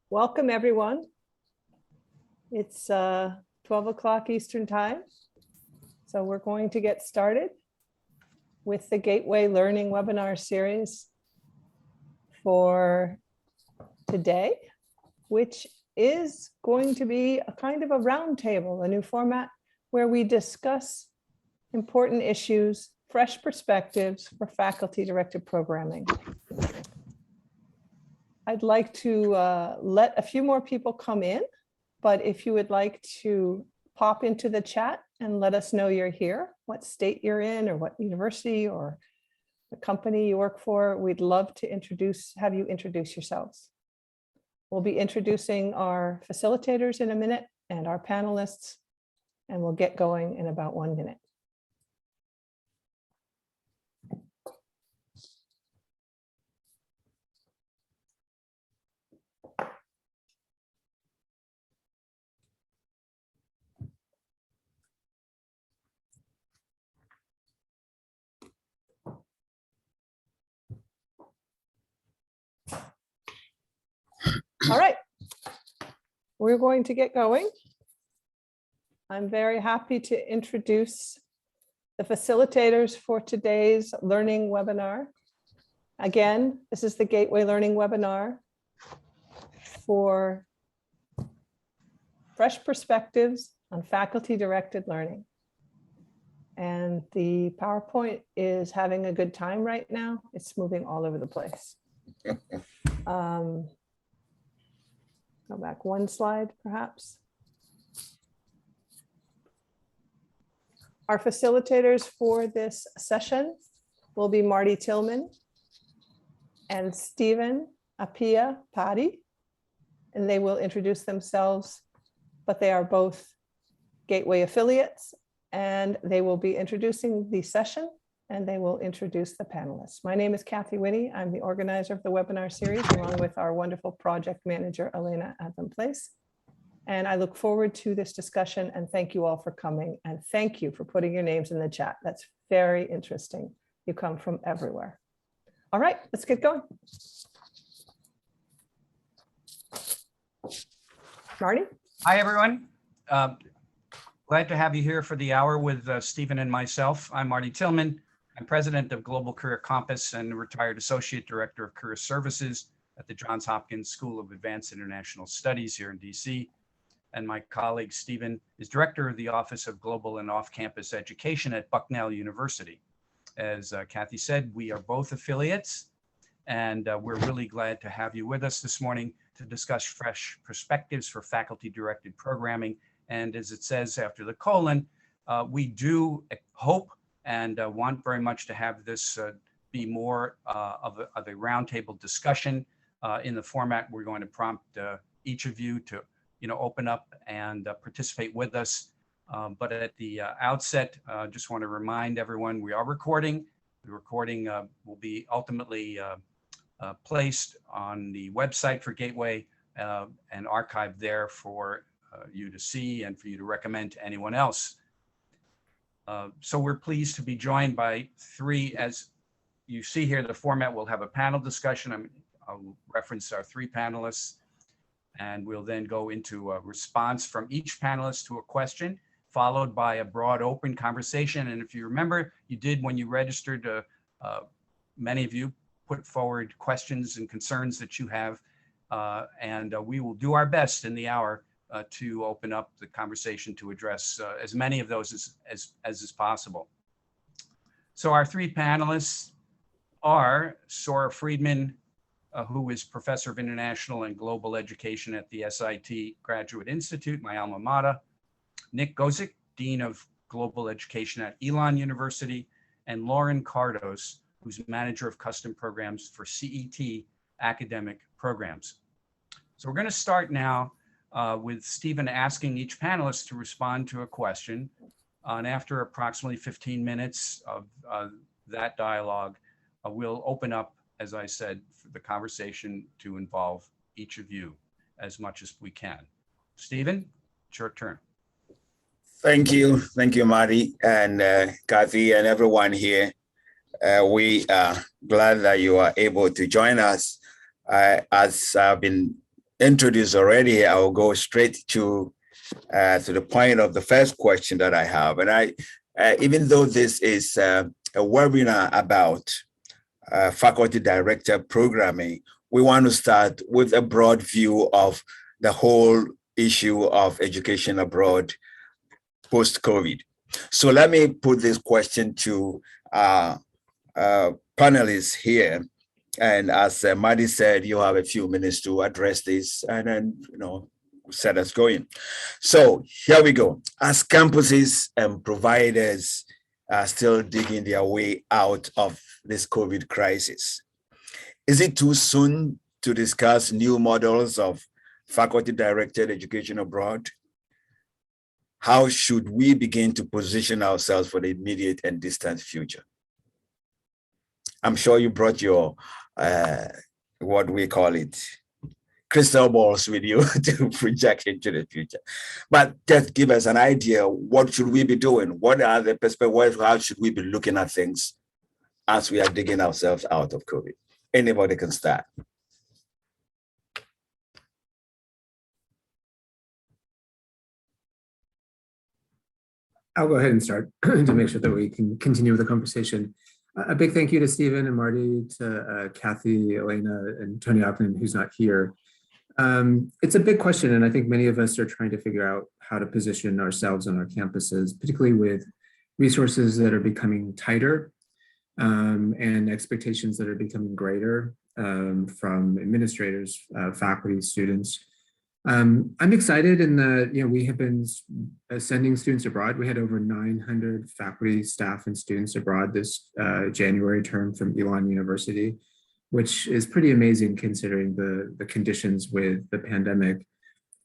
Welcome, everyone. It's 12 o'clock Eastern Time. So we're going to get started with the Gateway Learning webinar series for today, which is going to be a kind of a roundtable, a new format where we discuss important issues, fresh perspectives for faculty-directed programming. I'd like to let a few more people come in, but if you would like to pop into the chat and let us know you're here, what state you're in, or what university or the company you work for, we'd love to have you introduce yourselves. We'll be introducing our facilitators in a minute and our panelists, and we'll get going in about 1 minute. All right, we're going to get going. I'm very happy to introduce the facilitators for today's learning webinar. Again, this is the Gateway Learning webinar for fresh perspectives on faculty-directed learning. And the PowerPoint is having a good time right now. It's moving all over the place. Go back one slide, perhaps. Our facilitators for this session will be Marty Tillman and Stephen Apia Padi, and they will introduce themselves, but they are both Gateway affiliates, and they will be introducing the session, and they will introduce the panelists. My name is Kathy Whitty. I'm the organizer of the webinar series, along with our wonderful project manager, Elena Adlam-Place. And I look forward to this discussion, and thank you all for coming. And thank you for putting your names in the chat. That's very interesting. You come from everywhere. All right, let's get going. Marty? Hi, everyone. Glad to have you here for the hour with Stephen and myself. I'm Marty Tillman. I'm president of Global Career Compass and retired associate director of career services at the Johns Hopkins School of Advanced International Studies here in DC. And my colleague Stephen is director of the Office of Global and Off-Campus Education at Bucknell University. As Kathy said, we are both affiliates, and we're really glad to have you with us this morning to discuss fresh perspectives for faculty-directed programming. And as it says after the colon, we do hope and want very much to have this be more of a roundtable discussion in the format. We're going to prompt each of you to open up and participate with us. But at the outset, just want to remind everyone we are recording. The recording will be ultimately placed on the website for Gateway and archived there for you to see and for you to recommend to anyone else. So we're pleased to be joined by three. As you see here, the format will have a panel discussion. I'll reference our three panelists, and we'll then go into a response from each panelist to a question, followed by a broad open conversation. And if you remember, you did when you registered, many of you put forward questions and concerns that you have, and we will do our best in the hour to open up the conversation to address as many of those as is possible. So our three panelists are Sora Friedman, who is Professor of International and Global Education at the SIT Graduate Institute, my alma mater. Nick Gozick, Dean of Global Education at Elon University, and Lauren Cardos, who's Manager of Custom Programs for CET Academic Programs. So we're going to start now with Stephen asking each panelist to respond to a question. And after approximately 15 minutes of that dialogue, we'll open up, as I said, for the conversation to involve each of you as much as we can. Stephen, it's your turn. Thank you, Marty and Kathy and everyone here. We are glad that you are able to join us. As I've been introduced already, I will go straight to the point of the first question that I have. And even though this is a webinar about faculty director programming, we want to start with a broad view of the whole issue of education abroad post-COVID. So let me put this question to panelists here. And as Marty said, you have a few minutes to address this and then, set us going. So here we go. As campuses and providers are still digging their way out of this COVID crisis, is it too soon to discuss new models of faculty-directed education abroad? How should we begin to position ourselves for the immediate and distant future? I'm sure you brought your, what we call it, crystal balls with you to project into the future. But just give us an idea, what should we be doing? What are the perspectives? How should we be looking at things as we are digging ourselves out of COVID? Anybody can start. I'll go ahead and start to make sure that we can continue with the conversation. A big thank you to Stephen and Marty, to Kathy, Elena, and Tony Ockman, who's not here. It's a big question, and I think many of us are trying to figure out how to position ourselves on our campuses, particularly with resources that are becoming tighter and expectations that are becoming greater from administrators, faculty, students. I'm excited in that, we have been sending students abroad. We had over 900 faculty, staff, and students abroad this January term from Elon University, which is pretty amazing considering the conditions with the pandemic.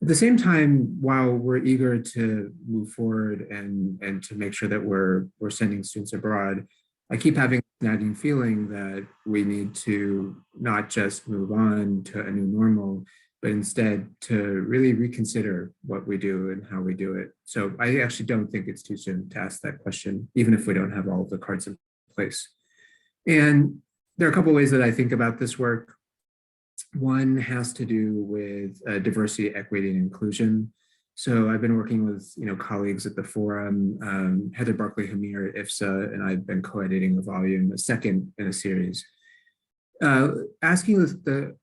At the same time, while we're eager to move forward and to make sure that we're sending students abroad, I keep having a nagging feeling that we need to not just move on to a new normal, but instead to really reconsider what we do and how we do it. So I actually don't think it's too soon to ask that question, even if we don't have all of the cards in place. And there are a couple of ways that I think about this work. One has to do with diversity, equity, and inclusion. So I've been working with colleagues at the forum, Heather Barclay-Hamir at IFSA, and I've been co-editing a volume, a second in a series. Asking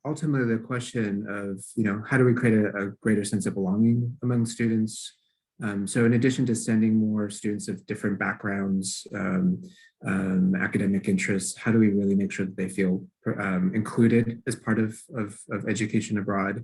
ultimately the question of, how do we create a greater sense of belonging among students? So in addition to sending more students of different backgrounds, academic interests, how do we really make sure that they feel included as part of education abroad?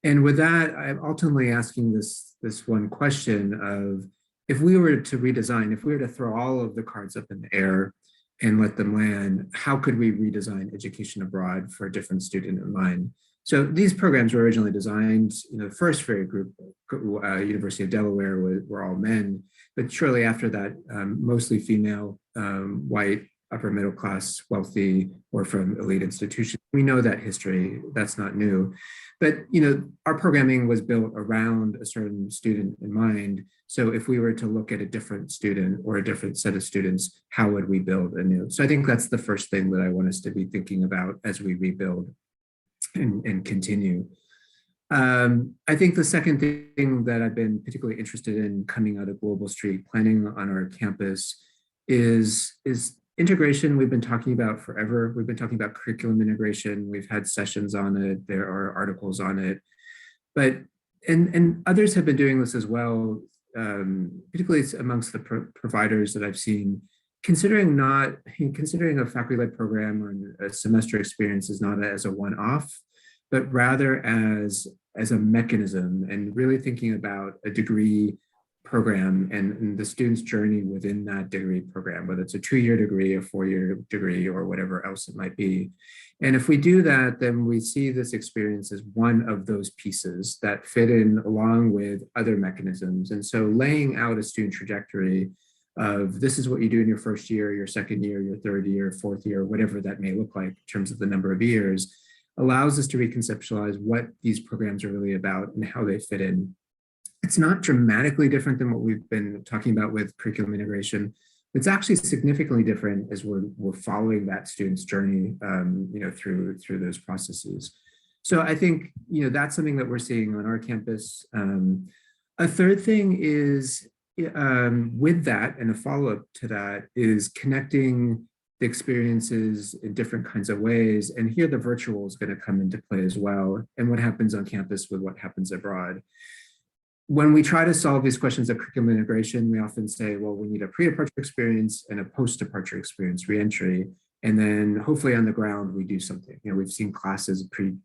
And with that, I'm ultimately asking this one question of, if we were to redesign, if we were to throw all of the cards up in the air and let them land, how could we redesign education abroad for a different student in mind? So these programs were originally designed, the first very group, University of Delaware, were all men, but shortly after that, mostly female, white, upper middle class, wealthy, or from elite institutions. We know that history, that's not new. But our programming was built around a certain student in mind. So if we were to look at a different student or a different set of students, how would we build anew? So I think that's the first thing that I want us to be thinking about as we rebuild and continue. I think the second thing that I've been particularly interested in coming out of Global Street planning on our campus is integration. We've been talking about forever. We've been talking about curriculum integration. We've had sessions on it. There are articles on it, but and others have been doing this as well, particularly amongst the providers that I've seen. Considering a faculty-led program or a semester experience is not as a one-off, but rather as a mechanism, and really thinking about a degree program and the student's journey within that degree program, whether it's a 2-year degree, a 4-year degree, or whatever else it might be. And if we do that, then we see this experience as one of those pieces that fit in along with other mechanisms. And so laying out a student trajectory of this is what you do in your first year, your second year, your third year, fourth year, whatever that may look like in terms of the number of years, allows us to reconceptualize what these programs are really about and how they fit in. It's not dramatically different than what we've been talking about with curriculum integration. It's actually significantly different as we're following that student's journey, through those processes. So I think, that's something that we're seeing on our campus. A third thing is with that, and a follow-up to that, is connecting the experiences in different kinds of ways. And here the virtual is going to come into play as well, and what happens on campus with what happens abroad. When we try to solve these questions of curriculum integration, we often say, well, we need a pre-departure experience and a post-departure experience, re-entry, and then hopefully on the ground we do something. We've seen classes pre,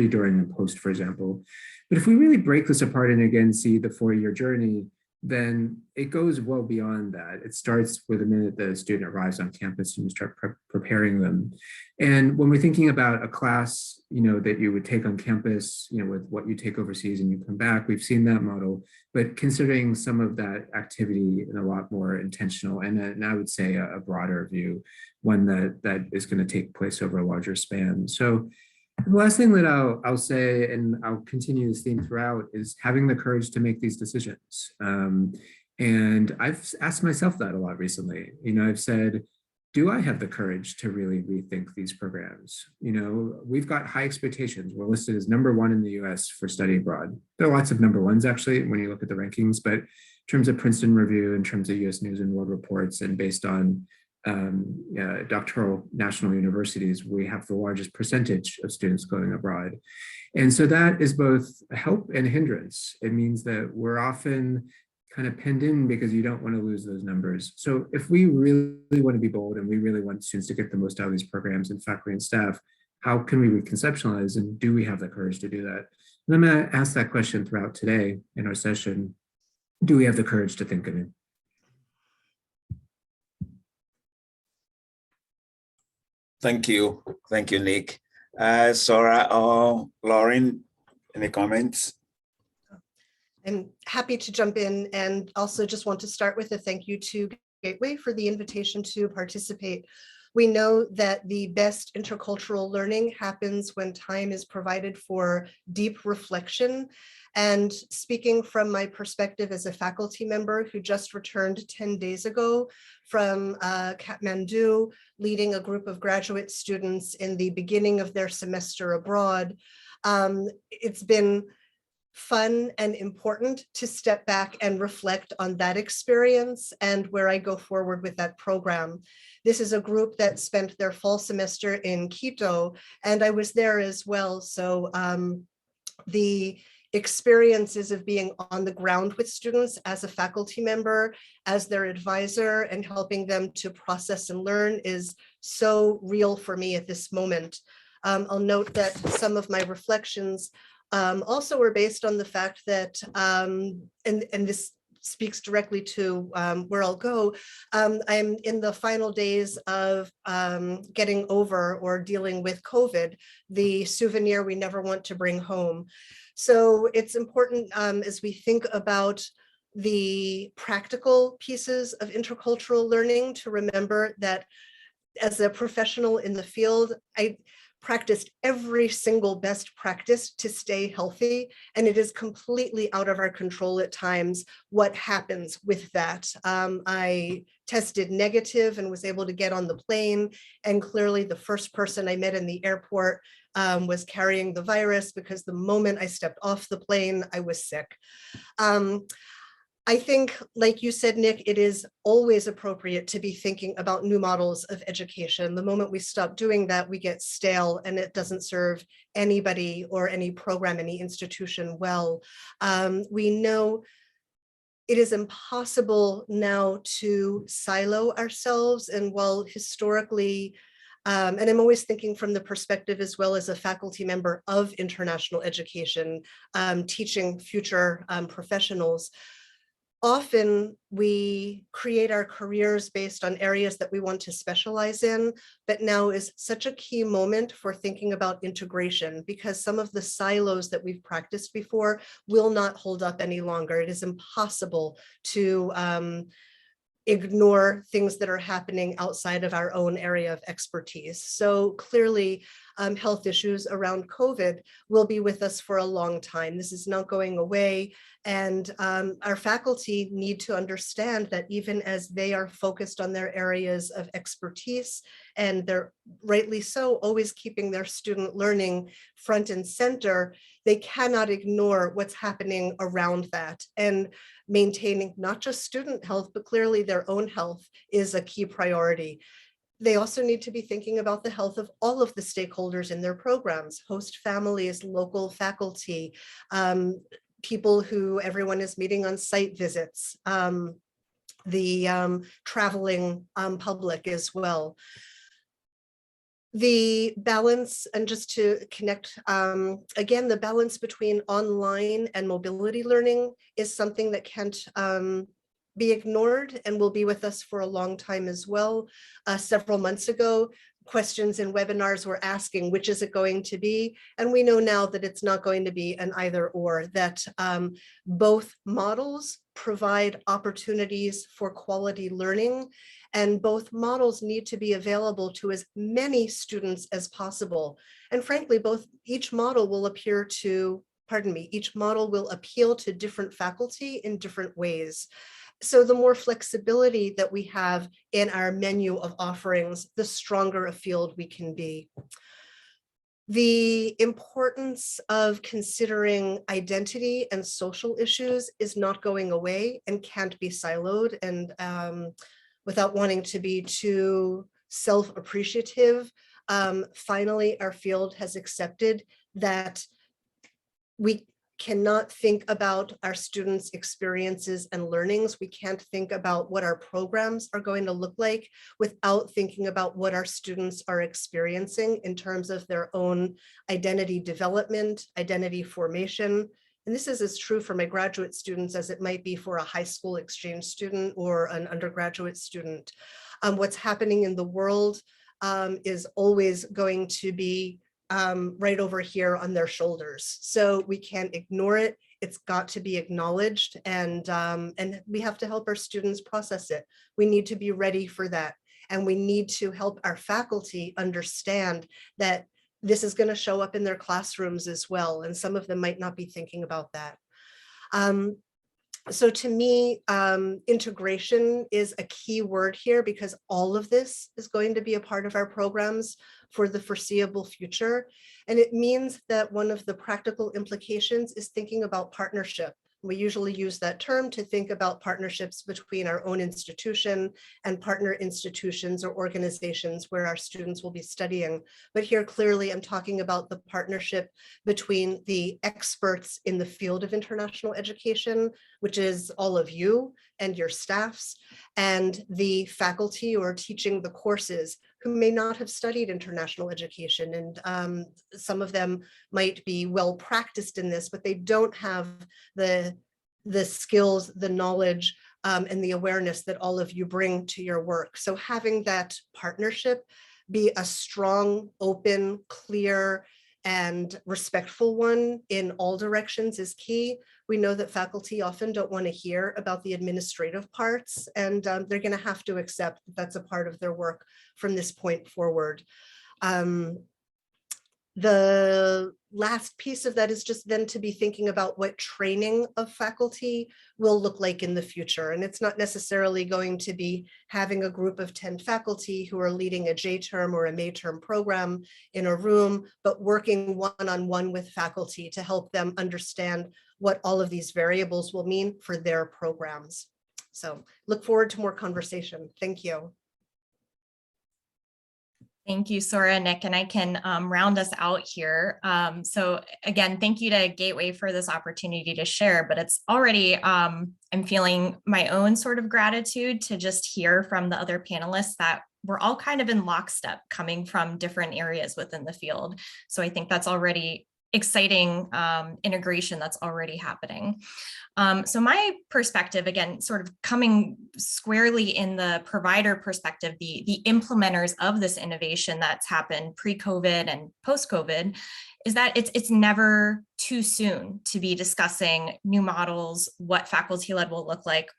during, and post, for example. But if we really break this apart and again see the 4-year journey, then it goes well beyond that. It starts with the minute the student arrives on campus and you start preparing them. And when we're thinking about a class, that you would take on campus, with what you take overseas and you come back, we've seen that model, but considering some of that activity in a lot more intentional, and I would say a broader view, one that is going to take place over a larger span. So the last thing that I'll say, and I'll continue this theme throughout, is having the courage to make these decisions. And I've asked myself that a lot recently. I've said, do I have the courage to really rethink these programs? We've got high expectations. We're listed as #1 in the US for study abroad. There are lots of #1s actually, when you look at the rankings, but in terms of Princeton Review, in terms of US News and World Reports, and based on doctoral national universities, we have the largest percentage of students going abroad. And so that is both a help and a hindrance. It means that we're often kind of pinned in because you don't want to lose those numbers. So if we really want to be bold and we really want students to get the most out of these programs, and faculty and staff, how can we reconceptualize, and do we have the courage to do that? And I'm going to ask that question throughout today in our session. Do we have the courage to think of it? Thank you, Nick. Sora or Lauren, any comments? I'm happy to jump in, and also just want to start with a thank you to Gateway for the invitation to participate. We know that the best intercultural learning happens when time is provided for deep reflection. And speaking from my perspective as a faculty member who just returned 10 days ago from Kathmandu, leading a group of graduate students in the beginning of their semester abroad, it's been fun and important to step back and reflect on that experience and where I go forward with that program. This is a group that spent their fall semester in Quito, and I was there as well. So the experiences of being on the ground with students as a faculty member, as their advisor, and helping them to process and learn is so real for me at this moment. I'll note that some of my reflections also were based on the fact that, and this speaks directly to where I'll go, I'm in the final days of getting over or dealing with COVID, the souvenir we never want to bring home. So it's important as we think about the practical pieces of intercultural learning to remember that as a professional in the field, I practiced every single best practice to stay healthy, and it is completely out of our control at times what happens with that. I tested negative and was able to get on the plane, and clearly the first person I met in the airport was carrying the virus, because the moment I stepped off the plane, I was sick. I think, like you said, Nick, it is always appropriate to be thinking about new models of education. The moment we stop doing that, we get stale, and it doesn't serve anybody or any program, any institution well. We know it is impossible now to silo ourselves, and while historically, and I'm always thinking from the perspective as well as a faculty member of international education, teaching future professionals, often we create our careers based on areas that we want to specialize in, but now is such a key moment for thinking about integration, because some of the silos that we've practiced before will not hold up any longer. It is impossible to ignore things that are happening outside of our own area of expertise. So clearly, health issues around COVID will be with us for a long time. This is not going away. And our faculty need to understand that even as they are focused on their areas of expertise, and they're rightly so always keeping their student learning front and center, they cannot ignore what's happening around that. And maintaining not just student health, but clearly their own health is a key priority. They also need to be thinking about the health of all of the stakeholders in their programs, host families, local faculty, people who everyone is meeting on site visits, the traveling public as well. The balance, and just to connect, again, the balance between online and mobility learning is something that can't be ignored and will be with us for a long time as well. Several months ago, questions in webinars were asking, which is it going to be? And we know now that it's not going to be an either or, that both models provide opportunities for quality learning, and both models need to be available to as many students as possible. And frankly, each model will appeal to different faculty in different ways. So the more flexibility that we have in our menu of offerings, the stronger a field we can be. The importance of considering identity and social issues is not going away and can't be siloed. And without wanting to be too self-appreciative, finally, our field has accepted that we cannot think about our students' experiences and learnings. We can't think about what our programs are going to look like without thinking about what our students are experiencing in terms of their own identity development, identity formation. And this is as true for my graduate students as it might be for a high school exchange student or an undergraduate student. What's happening in the world is always going to be right over here on their shoulders. So we can't ignore it. It's got to be acknowledged, and we have to help our students process it. We need to be ready for that. And we need to help our faculty understand that this is going to show up in their classrooms as well. And some of them might not be thinking about that. So to me, integration is a key word here, because all of this is going to be a part of our programs for the foreseeable future. And it means that one of the practical implications is thinking about partnership. We usually use that term to think about partnerships between our own institution and partner institutions or organizations where our students will be studying. But here clearly I'm talking about the partnership between the experts in the field of international education, which is all of you and your staffs, and the faculty who are teaching the courses who may not have studied international education. And some of them might be well practiced in this, but they don't have the skills, the knowledge, and the awareness that all of you bring to your work. So having that partnership be a strong, open, clear, and respectful one in all directions is key. We know that faculty often don't want to hear about the administrative parts, and they're going to have to accept that that's a part of their work from this point forward. The last piece of that is just then to be thinking about what training of faculty will look like in the future. And it's not necessarily going to be having a group of 10 faculty who are leading a J-term or a May-term program in a room, but working one-on-one with faculty to help them understand what all of these variables will mean for their programs. So look forward to more conversation. Thank you. Thank you, Sora, Nick, and I can round us out here. So again, thank you to Gateway for this opportunity to share, but it's already, I'm feeling my own sort of gratitude to just hear from the other panelists that we're all kind of in lockstep coming from different areas within the field. So I think that's already exciting integration that's already happening. So my perspective, again, sort of coming squarely in the provider perspective, the implementers of this innovation that's happened pre-COVID and post-COVID, is that it's never too soon to be discussing new models, what faculty-led will look like.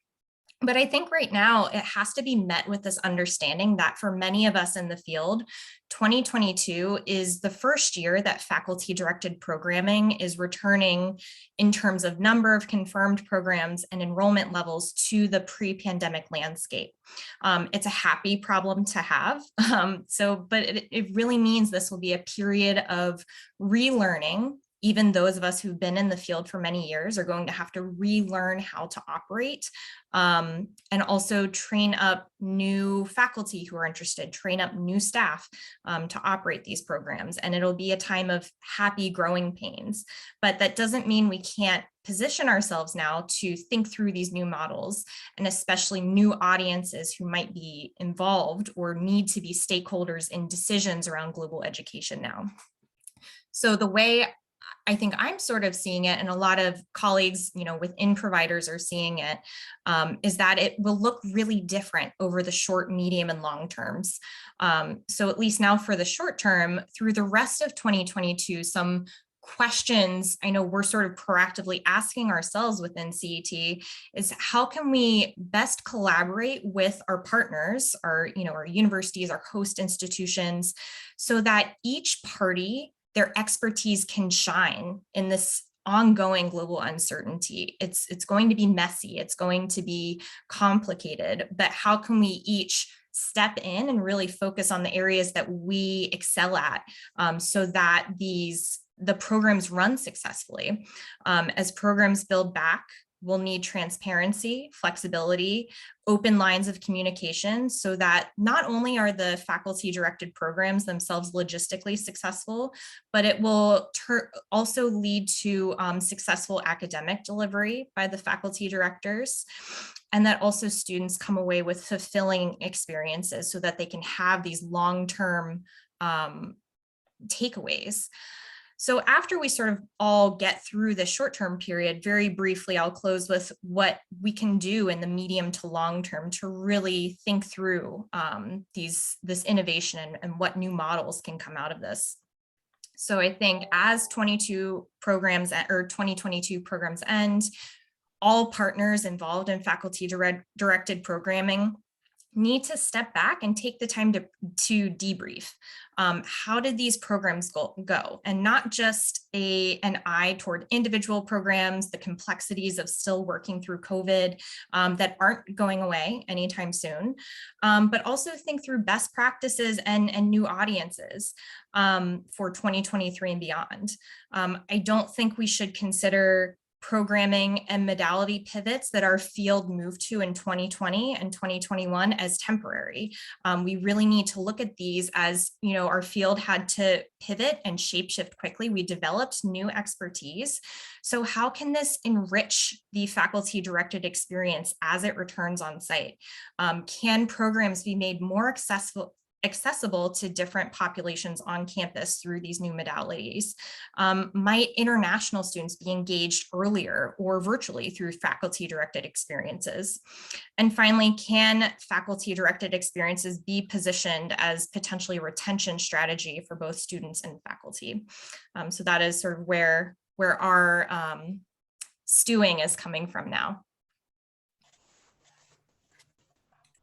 But I think right now it has to be met with this understanding that for many of us in the field, 2022 is the first year that faculty-directed programming is returning in terms of number of confirmed programs and enrollment levels to the pre-pandemic landscape. It's a happy problem to have. But it really means this will be a period of relearning. Even those of us who've been in the field for many years are going to have to relearn how to operate, and also train up new faculty who are interested, train up new staff to operate these programs. And it'll be a time of happy growing pains. But that doesn't mean we can't position ourselves now to think through these new models, and especially new audiences who might be involved or need to be stakeholders in decisions around global education now. So the way I think I'm sort of seeing it, and a lot of colleagues, within providers are seeing it, is that it will look really different over the short, medium, and long terms. So at least now for the short term, through the rest of 2022, some questions I know we're sort of proactively asking ourselves within CET is how can we best collaborate with our partners, our universities, our host institutions, so that each party, their expertise can shine in this ongoing global uncertainty. It's going to be messy, it's going to be complicated, but how can we each step in and really focus on the areas that we excel at, so that the programs run successfully. As programs build back, we'll need transparency, flexibility, open lines of communication, so that not only are the faculty-directed programs themselves logistically successful, but it will also lead to successful academic delivery by the faculty directors, and that also students come away with fulfilling experiences so that they can have these long-term takeaways. So after we sort of all get through the short-term period, very briefly, I'll close with what we can do in the medium to long term to really think through this innovation and what new models can come out of this. So I think as 2022 programs end, all partners involved in faculty-directed programming need to step back and take the time to debrief. How did these programs go? And not just an eye toward individual programs, the complexities of still working through COVID that aren't going away anytime soon, but also think through best practices and new audiences for 2023 and beyond. I don't think we should consider programming and modality pivots that our field moved to in 2020 and 2021 as temporary. We really need to look at these as, our field had to pivot and shapeshift quickly. We developed new expertise. So how can this enrich the faculty-directed experience as it returns on site? Can programs be made more accessible to different populations on campus through these new modalities? Might international students be engaged earlier or virtually through faculty-directed experiences? And finally, can faculty-directed experiences be positioned as potentially a retention strategy for both students and faculty? So that is sort of where our stewing is coming from now.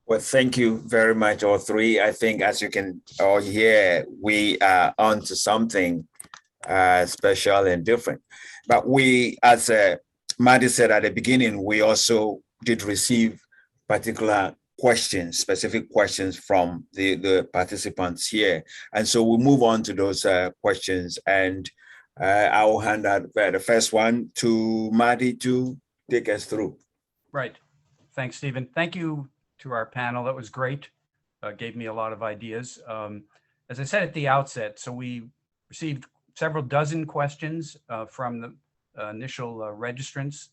Well, thank you very much, all three. I think as you can all hear, we are on to something special and different. But we, as Maddie said at the beginning, we also did receive particular questions, specific questions from the participants here. And so we'll move on to those questions. And I will hand out the first one to Maddie to take us through. Right. Thanks, Stephen. Thank you to our panel. That was great. Gave me a lot of ideas. As I said at the outset, so we received several dozen questions from the initial registrants.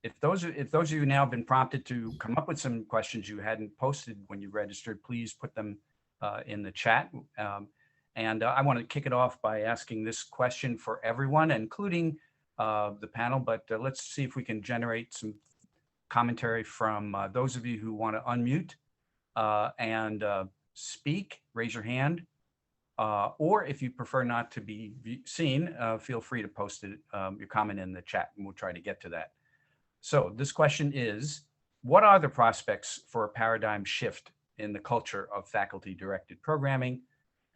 If those of you now have been prompted to come up with some questions you hadn't posted when you registered, please put them in the chat. And I want to kick it off by asking this question for everyone, including the panel, but let's see if we can generate some commentary from those of you who want to unmute and speak, raise your hand. Or if you prefer not to be seen, feel free to post it, your comment in the chat, and we'll try to get to that. So this question is, what are the prospects for a paradigm shift in the culture of faculty-directed programming?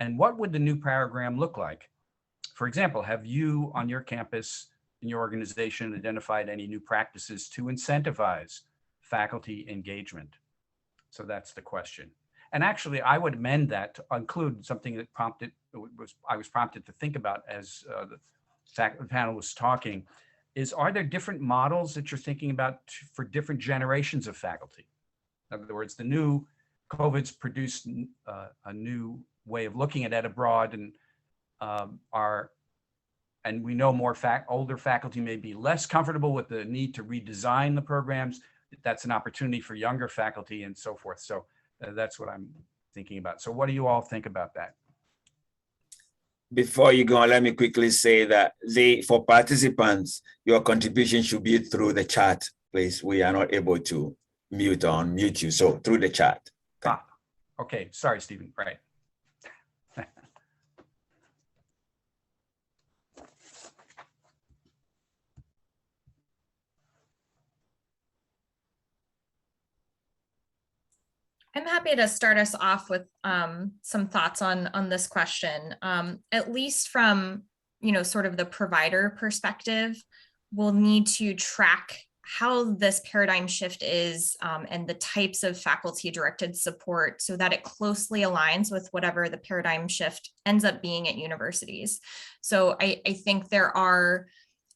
And what would the new program look like? For example, have you on your campus, in your organization, identified any new practices to incentivize faculty engagement? So that's the question. And actually, I would amend that to include something that I was prompted to think about as the panel was talking, is, are there different models that you're thinking about for different generations of faculty? In other words, the new COVID's produced a new way of looking at ed abroad, and and we know more older faculty may be less comfortable with the need to redesign the programs. That's an opportunity for younger faculty and so forth. So that's what I'm thinking about. So what do you all think about that? Before you go on, let me quickly say that for participants, your contribution should be through the chat, please. We are not able to mute you. So through the chat. Okay. Sorry, Stephen. Right. I'm happy to start us off with some thoughts on this question. At least from, sort of the provider perspective, we'll need to track how this paradigm shift is and the types of faculty-directed support so that it closely aligns with whatever the paradigm shift ends up being at universities. So I think there are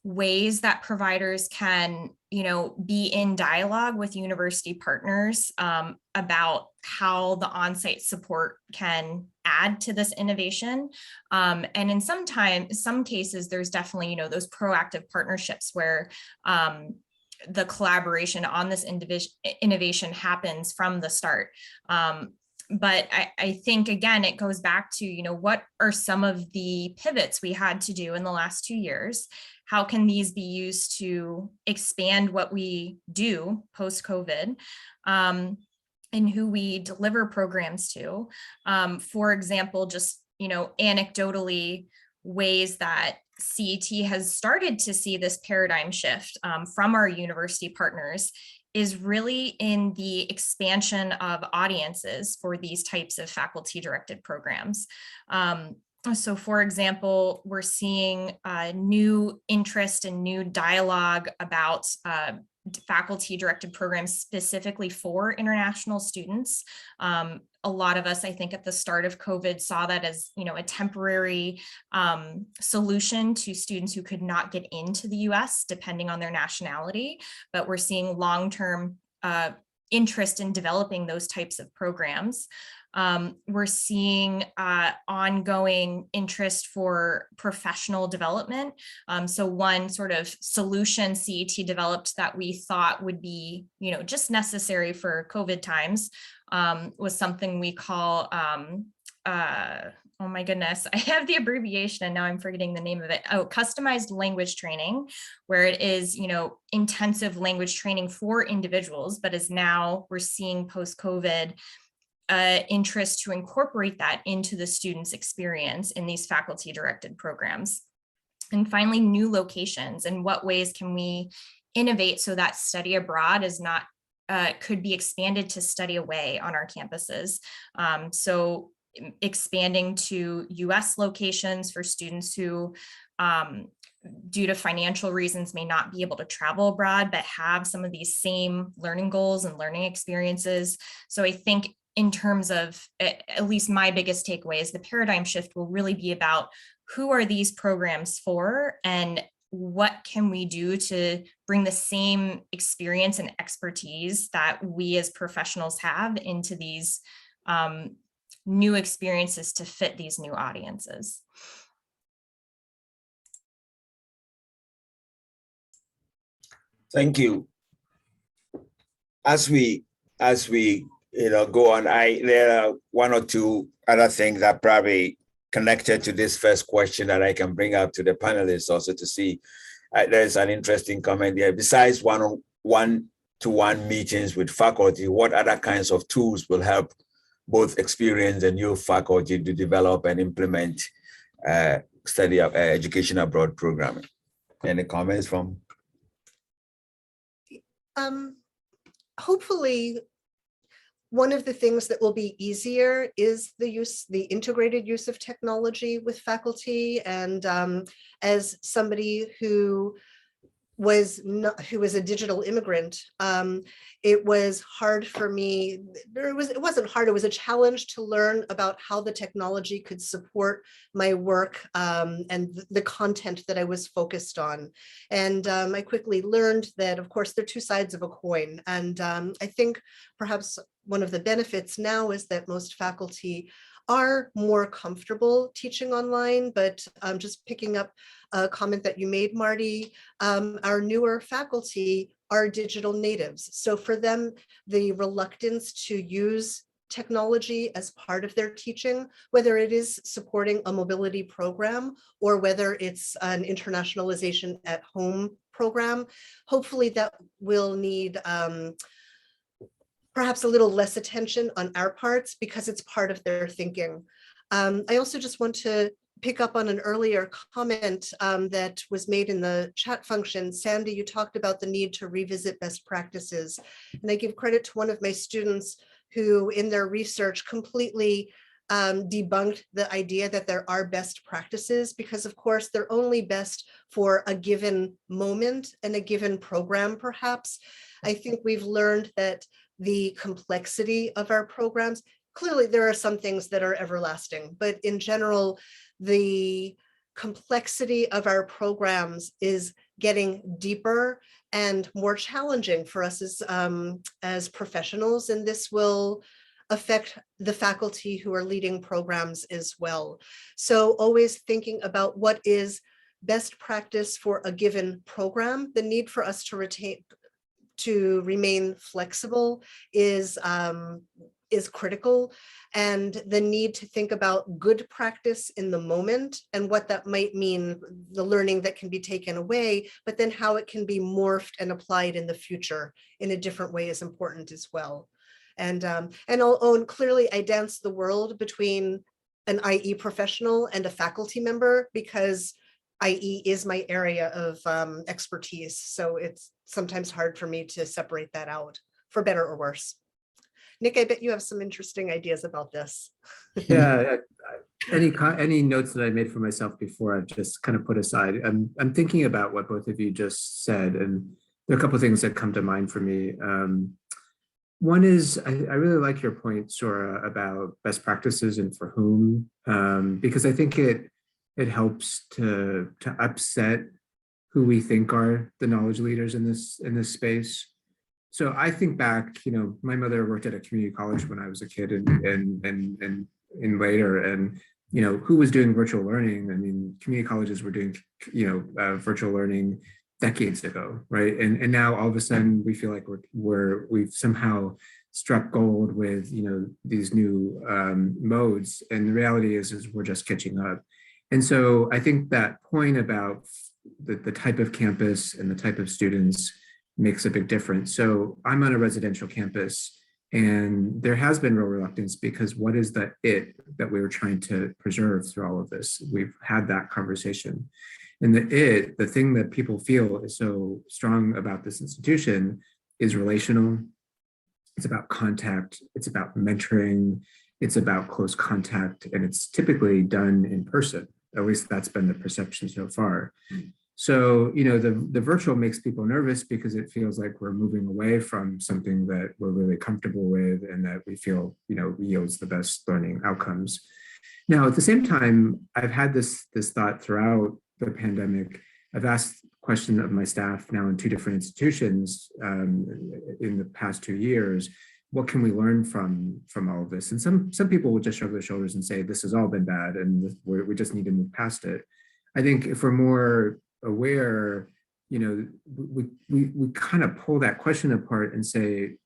ways that providers can, be in dialogue with university partners about how the on-site support can add to this innovation. And in some cases, there's definitely, those proactive partnerships where the collaboration on this innovation happens from the start. But I think, again, it goes back to, what are some of the pivots we had to do in the last 2 years? How can these be used to expand what we do post-COVID and who we deliver programs to? For example, just, anecdotally, ways that CET has started to see this paradigm shift from our university partners is really in the expansion of audiences for these types of faculty-directed programs. So for example, we're seeing new interest and new dialogue about faculty-directed programs specifically for international students. A lot of us, I think, at the start of COVID saw that as, a temporary solution to students who could not get into the US depending on their nationality, but we're seeing long-term interest in developing those types of programs. We're seeing ongoing interest for professional development. So one sort of solution CET developed that we thought would be, just necessary for COVID times was something we call, oh my goodness, I have the abbreviation and now I'm forgetting the name of it. Oh, customized language training, where it is, intensive language training for individuals, but is now we're seeing post-COVID interest to incorporate that into the students' experience in these faculty-directed programs. And finally, new locations. In what ways can we innovate so that study abroad is not could be expanded to study away on our campuses? So expanding to US locations for students who due to financial reasons may not be able to travel abroad, but have some of these same learning goals and learning experiences. So I think in terms of, at least my biggest takeaway is the paradigm shift will really be about who are these programs for and what can we do to bring the same experience and expertise that we as professionals have into these new experiences to fit these new audiences. Thank you. As we go on, there are one or two other things that probably connected to this first question that I can bring up to the panelists also to see. There's an interesting comment there. Besides one-to-one meetings with faculty, what other kinds of tools will help both experienced and new faculty to develop and implement study of education abroad programming? Any comments from? Hopefully, one of the things that will be easier is the integrated use of technology with faculty. And as somebody who was a digital immigrant, it was hard for me. It wasn't hard. It was a challenge to learn about how the technology could support my work and the content that I was focused on. And I quickly learned that, of course, they're two sides of a coin. And I think perhaps one of the benefits now is that most faculty are more comfortable teaching online, but just picking up a comment that you made, Marty, our newer faculty are digital natives. So for them, the reluctance to use technology as part of their teaching, whether it is supporting a mobility program or whether it's an internationalization at home program, hopefully that will need perhaps a little less attention on our parts because it's part of their thinking. I also just want to pick up on an earlier comment that was made in the chat function. Sandy, you talked about the need to revisit best practices. And I give credit to one of my students who in their research completely debunked the idea that there are best practices, because of course they're only best for a given moment and a given program perhaps. I think we've learned that the complexity of our programs, clearly there are some things that are everlasting, but in general, the complexity of our programs is getting deeper and more challenging for us as professionals, and this will affect the faculty who are leading programs as well. So always thinking about what is best practice for a given program, the need for us to remain flexible is critical, and the need to think about good practice in the moment and what that might mean, the learning that can be taken away, but then how it can be morphed and applied in the future in a different way is important as well. And I'll own, clearly I dance the world between an IE professional and a faculty member because IE is my area of expertise. So it's sometimes hard for me to separate that out, for better or worse. Nick, I bet you have some interesting ideas about this. Yeah, any notes that I made for myself before I've just kind of put aside. I'm thinking about what both of you just said, and there are a couple of things that come to mind for me. One is I really like your point, Sora, about best practices and for whom, because I think it helps to upset who we think are the knowledge leaders in this space. So I think back, my mother worked at a community college when I was a kid and later, and who was doing virtual learning? I mean, community colleges were doing virtual learning decades ago, right? And now all of a sudden we feel like we've somehow struck gold with these new modes, and the reality is we're just catching up. And so I think that point about the type of campus and the type of students makes a big difference. So I'm on a residential campus, and there has been real reluctance because what is the it that we were trying to preserve through all of this? We've had that conversation. And the thing that people feel is so strong about this institution is relational. It's about contact, it's about mentoring, it's about close contact, and it's typically done in person. At least that's been the perception so far. So, the virtual makes people nervous because it feels like we're moving away from something that we're really comfortable with and that we feel, yields the best learning outcomes. Now, at the same time, I've had this thought throughout the pandemic. I've asked the question of my staff now in two different institutions in the past 2 years. What can we learn from all of this? And some people will just shrug their shoulders and say, this has all been bad and we just need to move past it. I think if we're more aware, we kind of pull that question apart and say,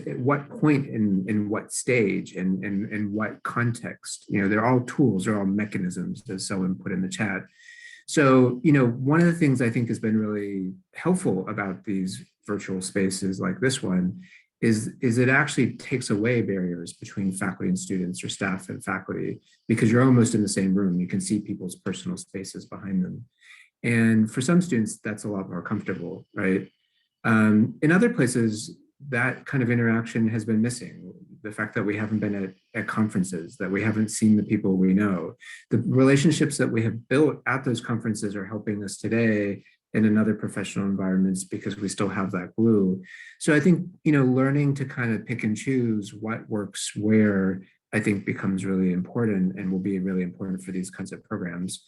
at what point in what stage and in what context. They're all tools, they're all mechanisms, as someone put in the chat. So, one of the things I think has been really helpful about these virtual spaces like this one is it actually takes away barriers between faculty and students, or staff and faculty, because you're almost in the same room. You can see people's personal spaces behind them. And for some students, that's a lot more comfortable, right? In other places, that kind of interaction has been missing. The fact that we haven't been at conferences, that we haven't seen the people we know. The relationships that we have built at those conferences are helping us today in other professional environments because we still have that glue. So I think, learning to kind of pick and choose what works where, I think becomes really important and will be really important for these kinds of programs.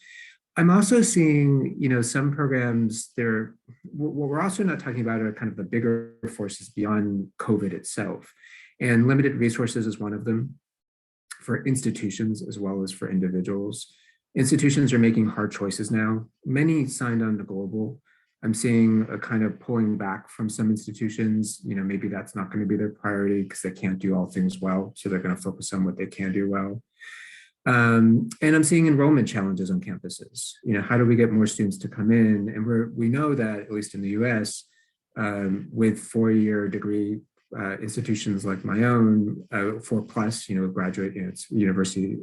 I'm also seeing, some programs there, what we're also not talking about are kind of the bigger forces beyond COVID itself. And limited resources is one of them for institutions as well as for individuals. Institutions are making hard choices now. Many signed on to global. I'm seeing a kind of pulling back from some institutions. Maybe that's not going to be their priority because they can't do all things well. So they're going to focus on what they can do well. And I'm seeing enrollment challenges on campuses. How do we get more students to come in? And we know that, at least in the US, with four-year degree institutions like my own, 4+, graduate, it's university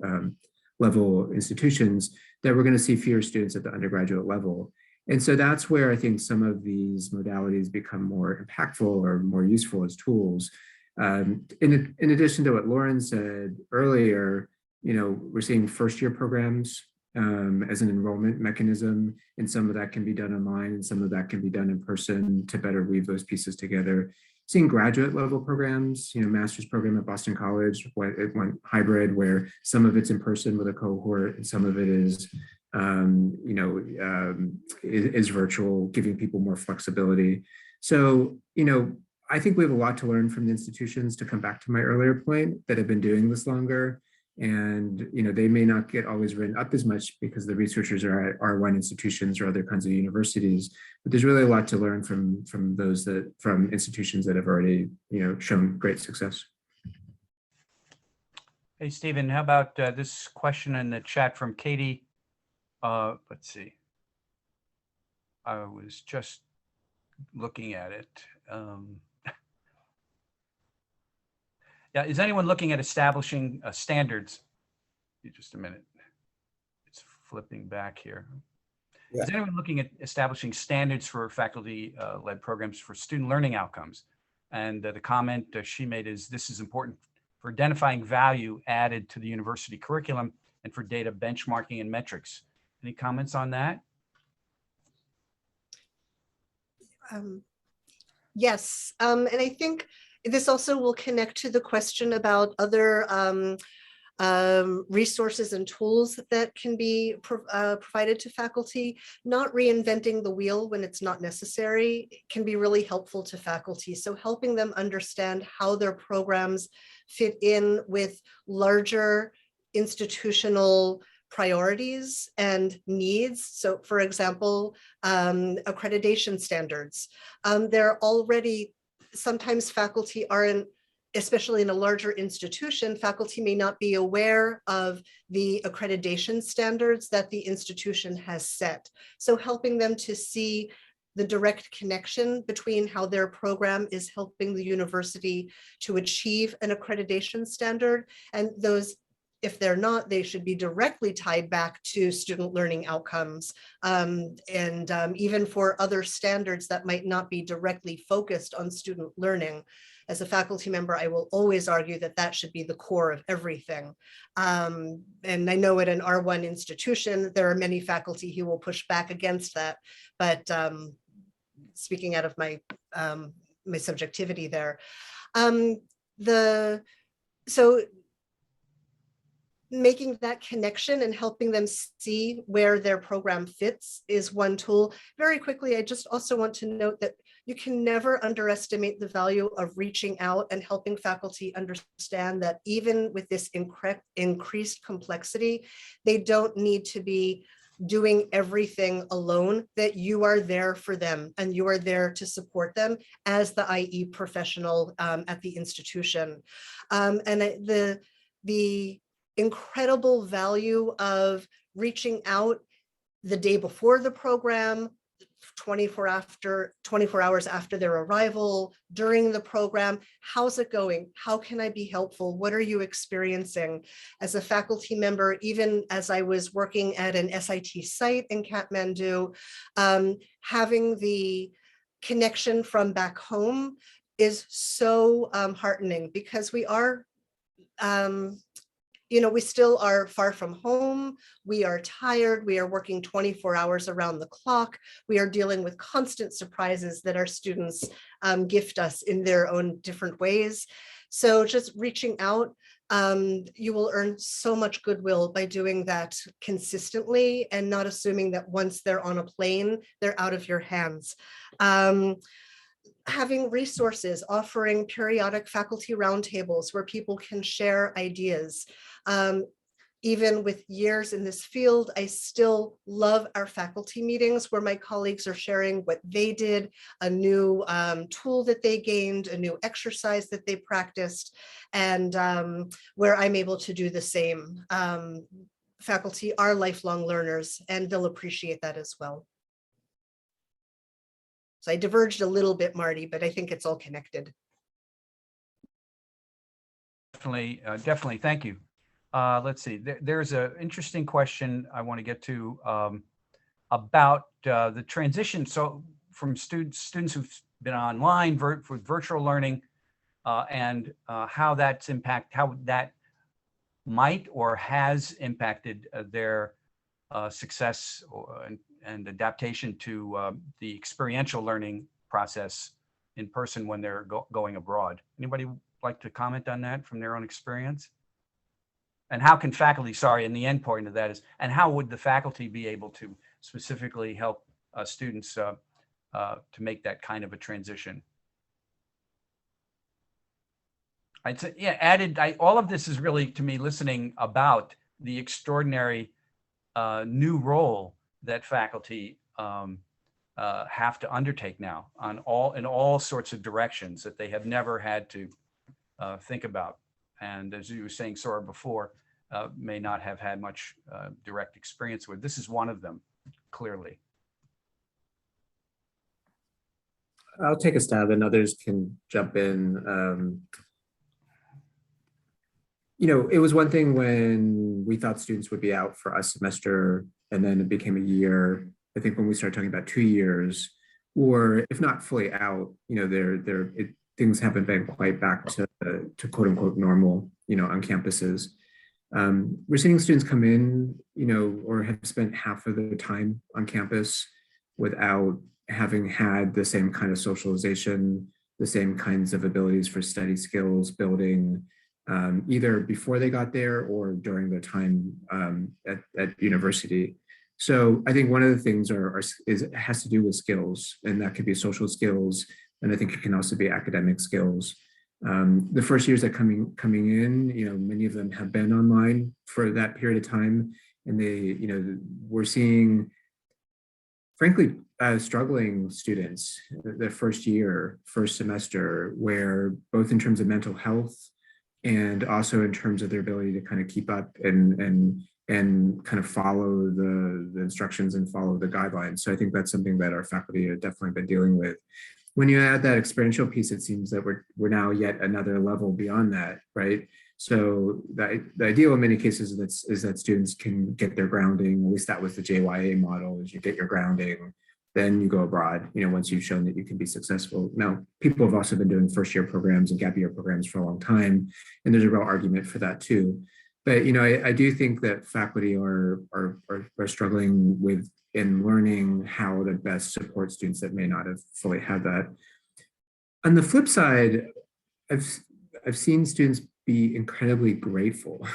level institutions, that we're going to see fewer students at the undergraduate level. And so that's where I think some of these modalities become more impactful or more useful as tools. In addition to what Lauren said earlier, we're seeing first-year programs as an enrollment mechanism, and some of that can be done online and some of that can be done in person to better weave those pieces together. Seeing graduate level programs, master's program at Boston College, it went hybrid where some of it's in person with a cohort and some of it is, is virtual, giving people more flexibility. So, I think we have a lot to learn from the institutions, to come back to my earlier point, that have been doing this longer. And they may not get always written up as much because the researchers are at R1 institutions or other kinds of universities, but there's really a lot to learn from institutions that have already shown great success. Hey, Stephen, how about this question in the chat from Katie? Let's see. I was just looking at it. Yeah, is anyone looking at establishing standards? Just a minute. It's flipping back here. Yeah. Is anyone looking at establishing standards for faculty-led programs for student learning outcomes? And the comment she made is, this is important for identifying value added to the university curriculum and for data benchmarking and metrics. Any comments on that? Yes, and I think this also will connect to the question about other resources and tools that can be provided to faculty. Not reinventing the wheel when it's not necessary can be really helpful to faculty. So helping them understand how their programs fit in with larger institutional priorities and needs. So for example, accreditation standards. They're already, sometimes faculty aren't, especially in a larger institution, faculty may not be aware of the accreditation standards that the institution has set. So helping them to see the direct connection between how their program is helping the university to achieve an accreditation standard, and those, if they're not, they should be directly tied back to student learning outcomes. Even for other standards that might not be directly focused on student learning. As a faculty member, I will always argue that that should be the core of everything. And I know at an R1 institution, there are many faculty who will push back against that. But speaking out of my, my subjectivity there. So making that connection and helping them see where their program fits is one tool. Very quickly, I just also want to note that you can never underestimate the value of reaching out and helping faculty understand that even with this increased complexity, they don't need to be doing everything alone, that you are there for them and you are there to support them as the IE professional at the institution. And the incredible value of reaching out the day before the program, 24 hours after their arrival, during the program. How's it going? How can I be helpful? What are you experiencing? As a faculty member, even as I was working at an SIT site in Kathmandu, having the connection from back home is so heartening, because we are, we still are far from home. We are tired. We are working 24 hours around the clock. We are dealing with constant surprises that our students gift us in their own different ways. So just reaching out, you will earn so much goodwill by doing that consistently and not assuming that once they're on a plane, they're out of your hands. Having resources, offering periodic faculty roundtables where people can share ideas. Even with years in this field, I still love our faculty meetings where my colleagues are sharing what they did, a new tool that they gained, a new exercise that they practiced, and where I'm able to do the same. Faculty are lifelong learners, and they'll appreciate that as well. So I diverged a little bit, Marty, but I think it's all connected. Definitely. Thank you. Let's see. There's an interesting question I want to get to about the transition. So from students who've been online for virtual learning and how that might or has impacted their success and adaptation to the experiential learning process in person when they're going abroad. Anybody like to comment on that from their own experience? And how can faculty, and the end point of that is, and how would the faculty be able to specifically help students to make that kind of a transition? I'd say, yeah, all of this is really, to me, listening about the extraordinary new role that faculty have to undertake now in all sorts of directions that they have never had to think about. And as you were saying, Sora, before, may not have had much direct experience with. This is one of them, clearly. I'll take a stab and others can jump in. It was one thing when we thought students would be out for a semester and then it became a year. I think when we started talking about 2 years, or if not fully out, things haven't been quite back to quote unquote normal, on campuses. We're seeing students come in, or have spent half of their time on campus without having had the same kind of socialization, the same kinds of abilities for study skills building, either before they got there or during their time at university. So I think one of the things has to do with skills, and that could be social skills, and I think it can also be academic skills. The first years that coming in, many of them have been online for that period of time, and we're seeing, frankly, struggling students the first year, first semester, where both in terms of mental health and also in terms of their ability to kind of keep up and kind of follow the instructions and follow the guidelines. So I think that's something that our faculty have definitely been dealing with. When you add that experiential piece, it seems that we're now yet another level beyond that, right? So the ideal in many cases is that students can get their grounding. At least that was the JYA model, is you get your grounding, then you go abroad, once you've shown that you can be successful. Now, people have also been doing first-year programs and gap year programs for a long time, and there's a real argument for that too. But I do think that faculty are struggling with in learning how to best support students that may not have fully had that. On the flip side, I've seen students be incredibly grateful.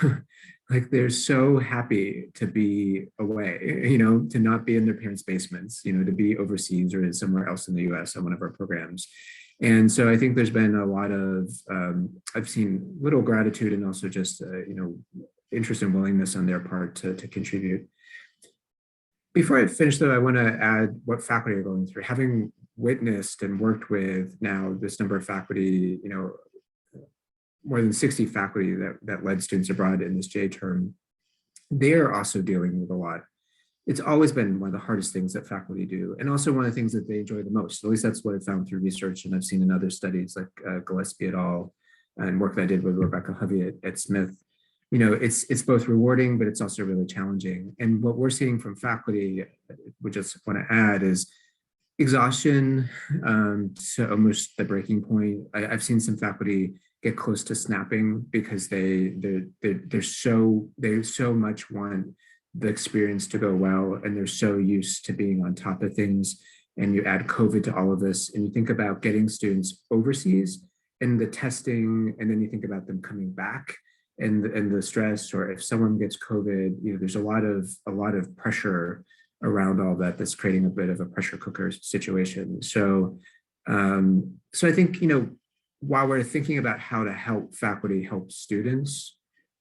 Like they're so happy to be away, to not be in their parents' basements, to be overseas or somewhere else in the US on one of our programs. And so I think there's been a lot of, I've seen little gratitude and also just, interest and willingness on their part to contribute. Before I finish though, I want to add what faculty are going through. Having witnessed and worked with now this number of faculty, more than 60 faculty that led students abroad in this J term, they are also dealing with a lot. It's always been one of the hardest things that faculty do, and also one of the things that they enjoy the most. At least that's what I found through research, and I've seen in other studies like Gillespie et al. And work that I did with Rebecca Hovey at Smith. It's both rewarding, but it's also really challenging. And what we're seeing from faculty, we just want to add, is exhaustion to almost the breaking point. I've seen some faculty get close to snapping because they so much want the experience to go well, and they're so used to being on top of things. And you add COVID to all of this, and you think about getting students overseas and the testing, and then you think about them coming back and the stress, or if someone gets COVID, there's a lot of pressure around all that that's creating a bit of a pressure cooker situation. So I think, while we're thinking about how to help faculty help students,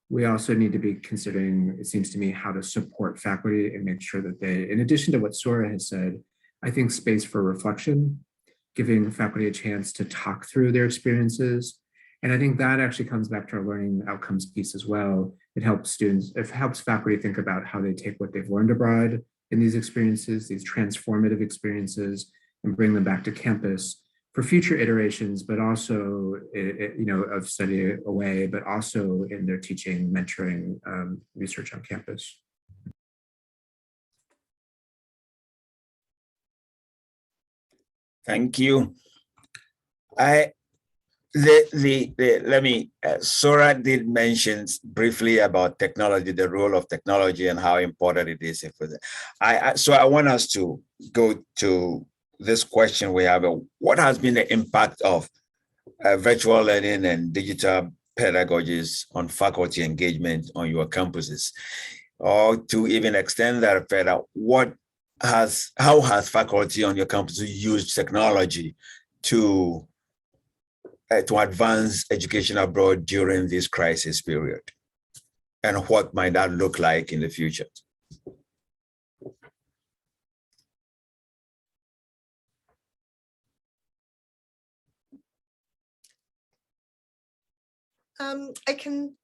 we also need to be considering, it seems to me, how to support faculty and make sure that they, in addition to what Sora has said, I think space for reflection, giving faculty a chance to talk through their experiences. And I think that actually comes back to our learning outcomes piece as well. It helps faculty think about how they take what they've learned abroad in these experiences, these transformative experiences, and bring them back to campus for future iterations, but also, of study away, but also in their teaching, mentoring, research on campus. Thank you. Sora did mention briefly about technology, the role of technology and how important it is. So I want us to go to this question we have. What has been the impact of virtual learning and digital pedagogies on faculty engagement on your campuses? Or to even extend that further, how has faculty on your campus used technology to advance education abroad during this crisis period? And what might that look like in the future? I can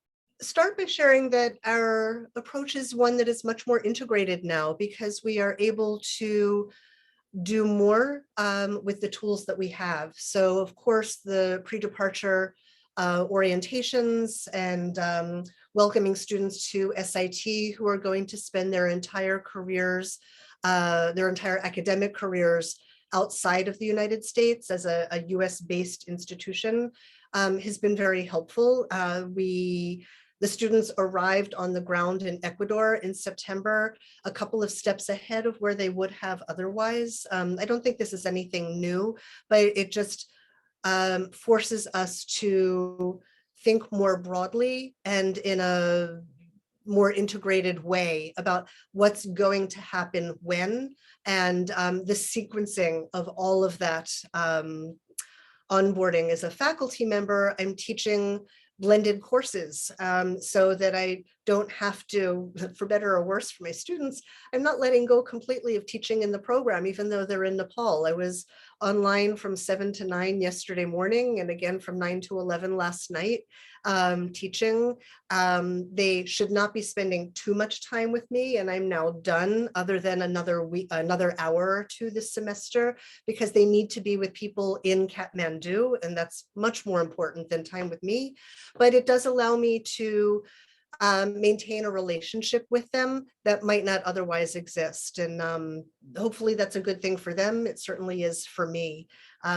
start by sharing that our approach is one that is much more integrated now, because we are able to do more with the tools that we have. So of course, the pre-departure orientations and welcoming students to SIT who are going to spend their entire careers, their entire academic careers outside of the United States as a US-based institution has been very helpful. The students arrived on the ground in Ecuador in September, a couple of steps ahead of where they would have otherwise. I don't think this is anything new, but it just forces us to think more broadly and in a more integrated way about what's going to happen when, and the sequencing of all of that onboarding. As a faculty member, I'm teaching blended courses so that I don't have to, for better or worse for my students, I'm not letting go completely of teaching in the program, even though they're in Nepal. I was online from 7 to 9 yesterday morning, and again from 9 to 11 last night teaching. They should not be spending too much time with me, and I'm now done, other than another hour or two this semester, because they need to be with people in Kathmandu, and that's much more important than time with me. But it does allow me to maintain a relationship with them that might not otherwise exist. And hopefully that's a good thing for them. It certainly is for me.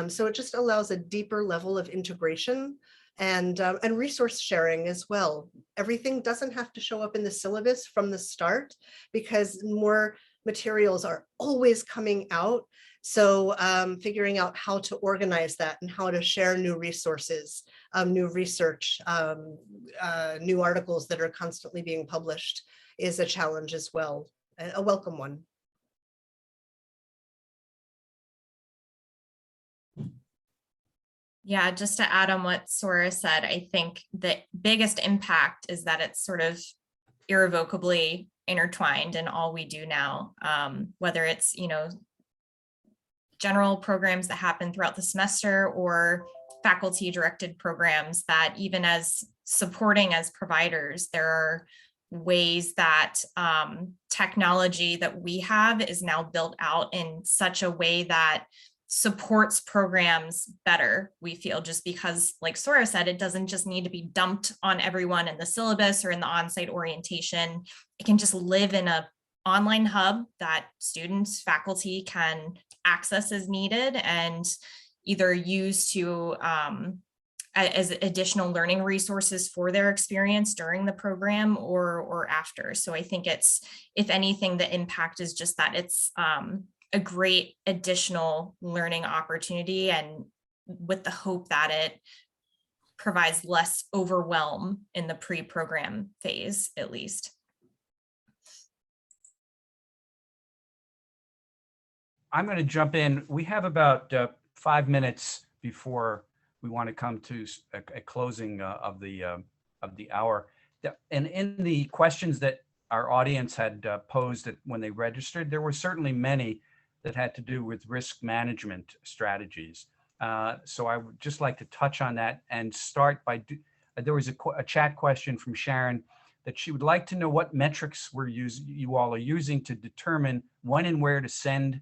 So it just allows a deeper level of integration and resource sharing as well. Everything doesn't have to show up in the syllabus from the start, because more materials are always coming out. So figuring out how to organize that and how to share new resources, new research, new articles that are constantly being published is a challenge as well, a welcome one. Yeah, just to add on what Sora said, I think the biggest impact is that it's sort of irrevocably intertwined in all we do now, whether it's, general programs that happen throughout the semester or faculty directed programs that even as supporting as providers, there are ways that technology that we have is now built out in such a way that supports programs better, we feel, just because, like Sora said, it doesn't just need to be dumped on everyone in the syllabus or in the on-site orientation. It can just live in a online hub that students, faculty can access as needed and either use to as additional learning resources for their experience during the program or after. So I think it's, if anything, the impact is just that it's a great additional learning opportunity, and with the hope that it provides less overwhelm in the pre-program phase, at least. I'm going to jump in. We have about 5 minutes before we want to come to a closing of the hour. And in the questions that our audience had posed when they registered, there were certainly many that had to do with risk management strategies. So I would just like to touch on that and start by, there was a chat question from Sharon that she would like to know what metrics you all are using to determine when and where to send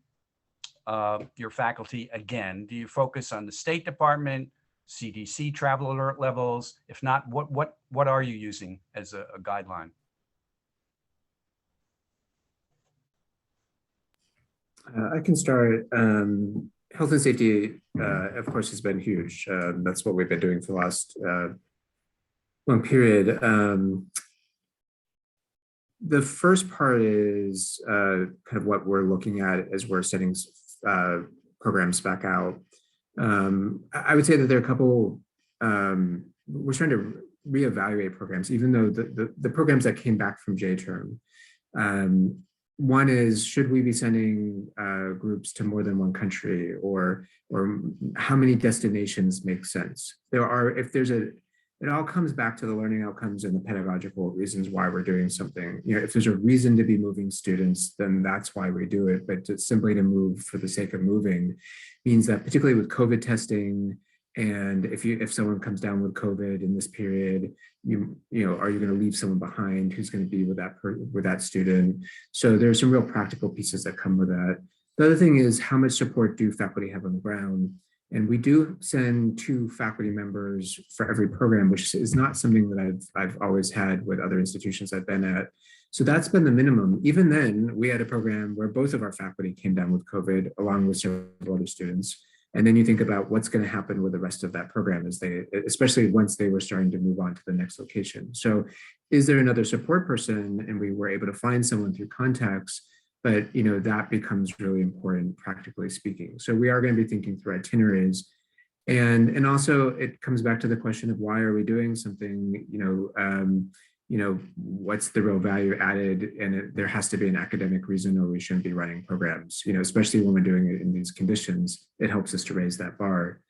your faculty again. Do you focus on the State Department, CDC travel alert levels? If not, what are you using as a guideline? I can start. Health and safety, of course, has been huge. That's what we've been doing for the last long period. The first part is kind of what we're looking at as we're setting programs back out. I would say that there are a couple, we're trying to reevaluate programs, even though the programs that came back from J-term. One is, should we be sending groups to more than one country, or how many destinations make sense? It all comes back to the learning outcomes and the pedagogical reasons why we're doing something. If there's a reason to be moving students, then that's why we do it. But simply to move for the sake of moving means that, particularly with COVID testing, and if someone comes down with COVID in this period, are you going to leave someone behind? Who's going to be with that student? So there's some real practical pieces that come with that. The other thing is, how much support do faculty have on the ground? And we do send 2 faculty members for every program, which is not something that I've always had with other institutions I've been at. So that's been the minimum. Even then, we had a program where both of our faculty came down with COVID, along with several other students. And then you think about what's going to happen with the rest of that program, especially once they were starting to move on to the next location. So is there another support person? And we were able to find someone through contacts. But that becomes really important, practically speaking. So we are going to be thinking through itineraries, and also it comes back to the question of, why are we doing something? What's the real value added? And there has to be an academic reason, or we shouldn't be running programs. Especially when we're doing it in these conditions, it helps us to raise that bar.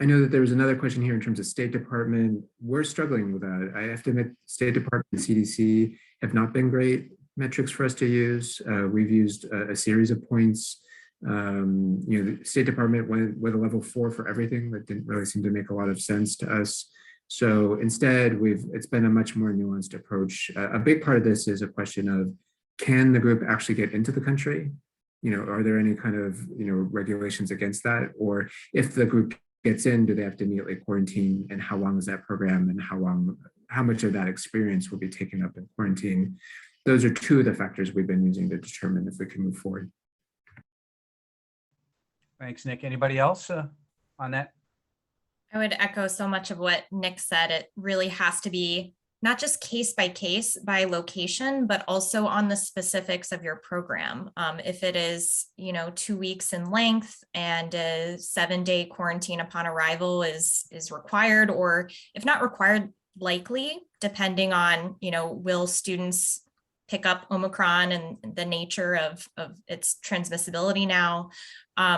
I know that there was another question here in terms of State Department. We're struggling with that. I have to admit, State Department and CDC have not been great metrics for us to use. We've used a series of points. The State Department went with a level 4 for everything. That didn't really seem to make a lot of sense to us. So instead, it's been a much more nuanced approach. A big part of this is a question of, can the group actually get into the country? Are there any kind of regulations against that? Or if the group gets in, do they have to immediately quarantine? And how long is that program? And how much of that experience will be taken up in quarantine? Those are 2 of the factors we've been using to determine if we can move forward. Thanks, Nick. Anybody else on that? I would echo so much of what Nick said. It really has to be not just case by case by location, but also on the specifics of your program. If it is, 2 weeks in length and a 7-day quarantine upon arrival is required, or if not required, likely, depending on, will students pick up Omicron and the nature of its transmissibility now.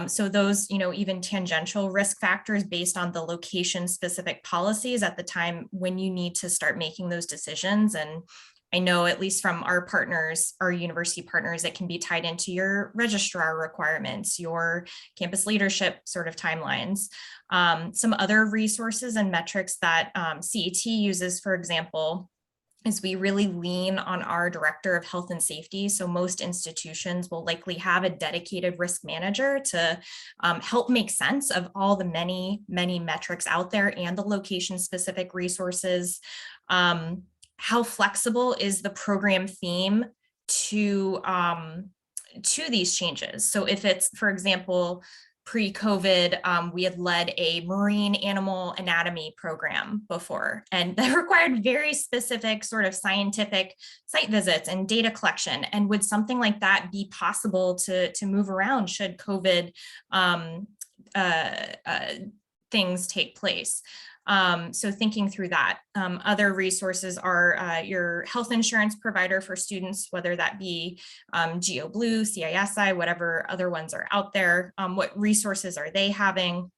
So those, even tangential risk factors based on the location specific policies at the time when you need to start making those decisions. And I know at least from our partners, our university partners, it can be tied into your registrar requirements, your campus leadership sort of timelines. Some other resources and metrics that CET uses, for example, is we really lean on our director of health and safety. So most institutions will likely have a dedicated risk manager to help make sense of all the many metrics out there and the location specific resources. How flexible is the program theme to these changes? So if it's, for example, pre-COVID, we had led a marine animal anatomy program before, and that required very specific sort of scientific site visits and data collection. And would something like that be possible to move around should COVID things take place? So thinking through that. Other resources are your health insurance provider for students, whether that be GeoBlue, CISI, whatever other ones are out there. What resources are they having?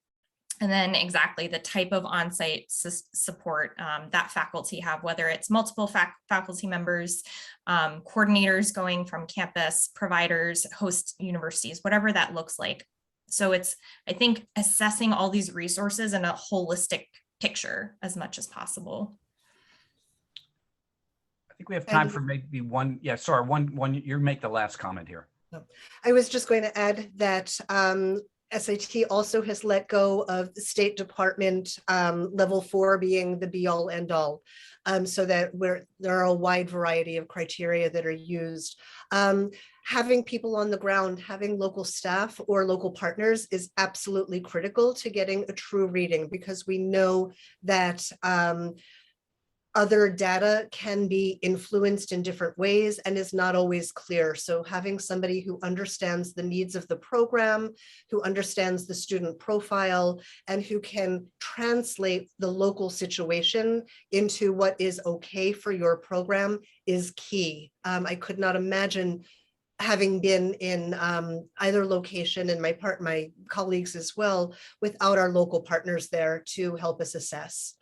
And then exactly the type of on-site support that faculty have, whether it's multiple faculty members, coordinators going from campus, providers, host universities, whatever that looks like. So it's, I think, assessing all these resources in a holistic picture as much as possible. I think we have time for maybe one. Yeah, sorry, one. You make the last comment here. I was just going to add that SAT also has let go of the State Department level 4 being the be all end all, so that there are a wide variety of criteria that are used. Having people on the ground, having local staff or local partners is absolutely critical to getting a true reading, because we know that other data can be influenced in different ways and is not always clear. So having somebody who understands the needs of the program, who understands the student profile, and who can translate the local situation into what is okay for your program is key. I could not imagine, having been in either location, and my colleagues as well, without our local partners there to help us assess.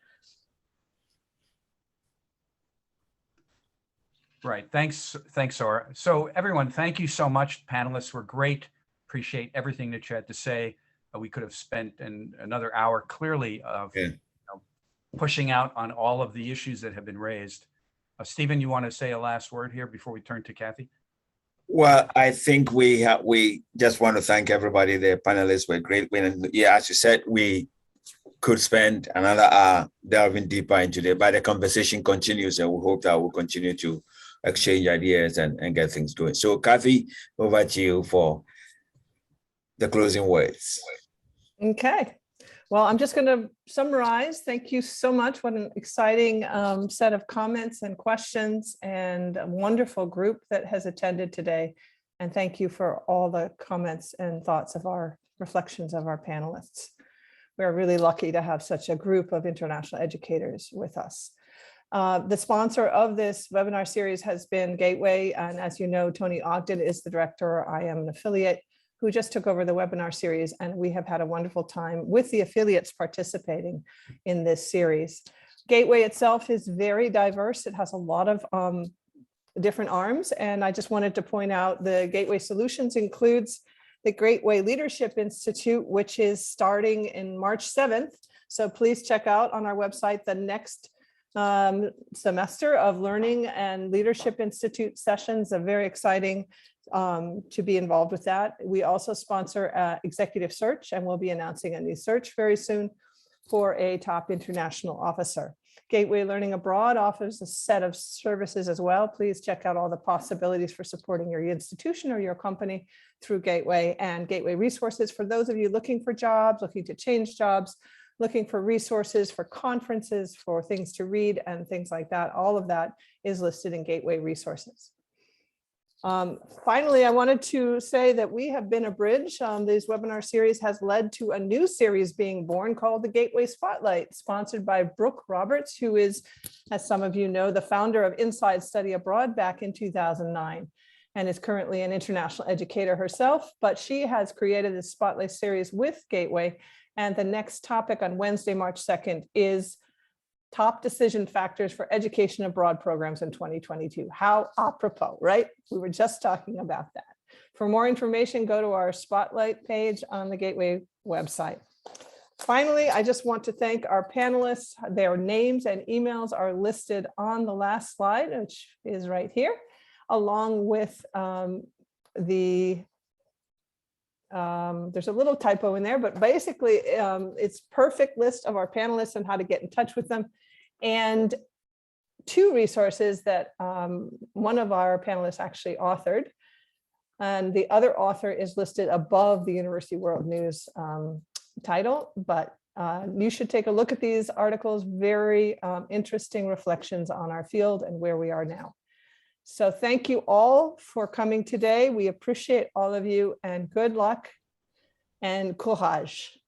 Right. Thanks, Sora. So everyone, thank you so much. Panelists were great. Appreciate everything that you had to say. We could have spent another hour clearly of pushing out on all of the issues that have been raised. Stephen, you want to say a last word here before we turn to Kathy? Well, I think we just want to thank everybody. The panelists were great. Yeah, as you said, we could spend another hour delving deeper into it, but the conversation continues, and we hope that we'll continue to exchange ideas and get things going. So Kathy, over to you for the closing words. Okay. Well, I'm just going to summarize. Thank you so much. What an exciting set of comments and questions, and a wonderful group that has attended today. And thank you for all the comments and thoughts of our reflections of our panelists. We're really lucky to have such a group of international educators with us. The sponsor of this webinar series has been Gateway. And as you know, Tony Ogden is the director. I am an affiliate who just took over the webinar series, and we have had a wonderful time with the affiliates participating in this series. Gateway itself is very diverse. It has a lot of different arms, and I just wanted to point out the Gateway Solutions includes the Gateway Leadership Institute, which is starting in March 7th. So please check out on our website the next semester of Learning and Leadership Institute sessions. Are very exciting to be involved with that. We also sponsor executive search, and we'll be announcing a new search very soon for a top international officer. Gateway Learning Abroad offers a set of services as well. Please check out all the possibilities for supporting your institution or your company through Gateway, and Gateway resources for those of you looking for jobs, looking to change jobs, looking for resources for conferences, for things to read and things like that. All of that is listed in Gateway resources. Finally, I wanted to say that we have been a bridge. This webinar series has led to a new series being born called the Gateway Spotlight, sponsored by Brooke Roberts, who is, as some of you know, the founder of Inside Study Abroad back in 2009, and is currently an international educator herself. But she has created this Spotlight series with Gateway. And the next topic on Wednesday, March 2nd is top decision factors for education abroad programs in 2022. How apropos, right? We were just talking about that. For more information, go to our spotlight page on the Gateway website. Finally, I just want to thank our panelists. Their names and emails are listed on the last slide, which is right here, along with there's a little typo in there, but basically it's perfect list of our panelists and how to get in touch with them. And 2 resources that one of our panelists actually authored, and the other author is listed above the University World News title, but you should take a look at these articles. Very interesting reflections on our field and where we are now. So thank you all for coming today. We appreciate all of you, and good luck and courage.